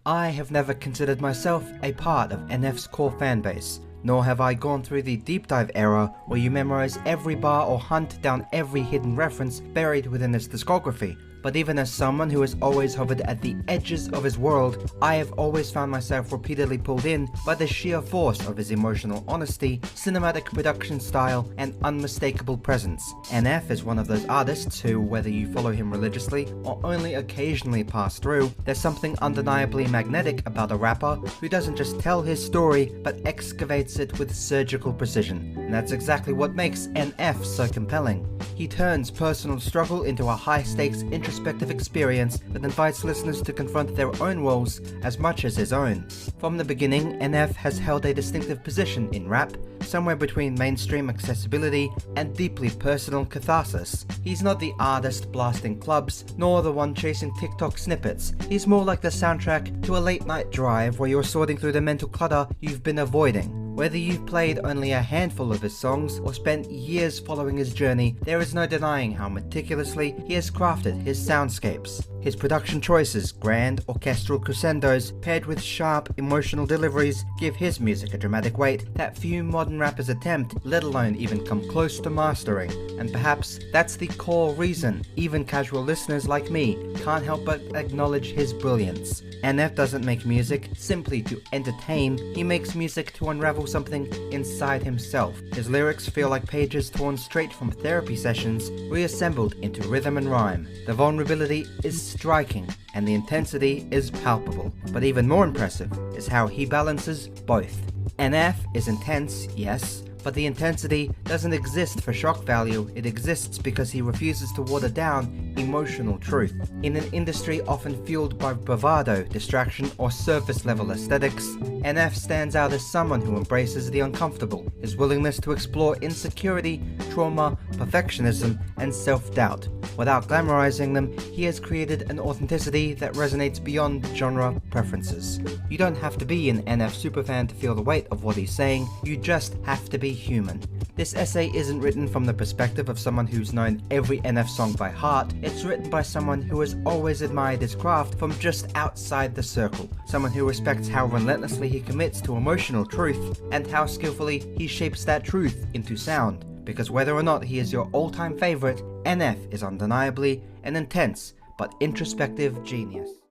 I have never considered myself a part of NF's core fanbase, nor have I gone through the deep dive era where you memorize every bar or hunt down every hidden reference buried within his discography. But even as someone who has always hovered at the edges of his world, I have always found myself repeatedly pulled in by the sheer force of his emotional honesty, cinematic production style, and unmistakable presence. NF is one of those artists who, whether you follow him religiously or only occasionally pass through, there's something undeniably magnetic about a rapper who doesn't just tell his story, but excavates it with surgical precision. And that's exactly what makes NF so compelling. He turns personal struggle into a high-stakes introspective experience that invites listeners to confront their own woes as much as his own. From the beginning, NF has held a distinctive position in rap, somewhere between mainstream accessibility and deeply personal catharsis. He's not the artist blasting clubs, nor the one chasing TikTok snippets. He's more like the soundtrack to a late-night drive where you're sorting through the mental clutter you've been avoiding. Whether you've played only a handful of his songs or spent years following his journey, there is no denying how meticulously he has crafted his soundscapes. His production choices, grand orchestral crescendos paired with sharp emotional deliveries, give his music a dramatic weight that few modern rappers attempt, let alone even come close to mastering. And perhaps that's the core reason even casual listeners like me can't help but acknowledge his brilliance. NF doesn't make music simply to entertain, he makes music to unravel something inside himself. His lyrics feel like pages torn straight from therapy sessions, reassembled into rhythm and rhyme. The vulnerability is striking, and the intensity is palpable. But even more impressive is how he balances both. NF is intense, yes, but the intensity doesn't exist for shock value, it exists because he refuses to water down emotional truth. In an industry often fueled by bravado, distraction, or surface-level aesthetics, NF stands out as someone who embraces the uncomfortable, his willingness to explore insecurity, trauma, perfectionism, and self-doubt. Without glamorizing them, he has created an authenticity that resonates beyond genre preferences. You don't have to be an NF superfan to feel the weight of what he's saying, you just have to be human. This essay isn't written from the perspective of someone who's known every NF song by heart, it's written by someone who has always admired his craft from just outside the circle, someone who respects how relentlessly he commits to emotional truth, and how skillfully he shapes that truth into sound. Because whether or not he is your all-time favorite, NF is undeniably an intense but introspective genius.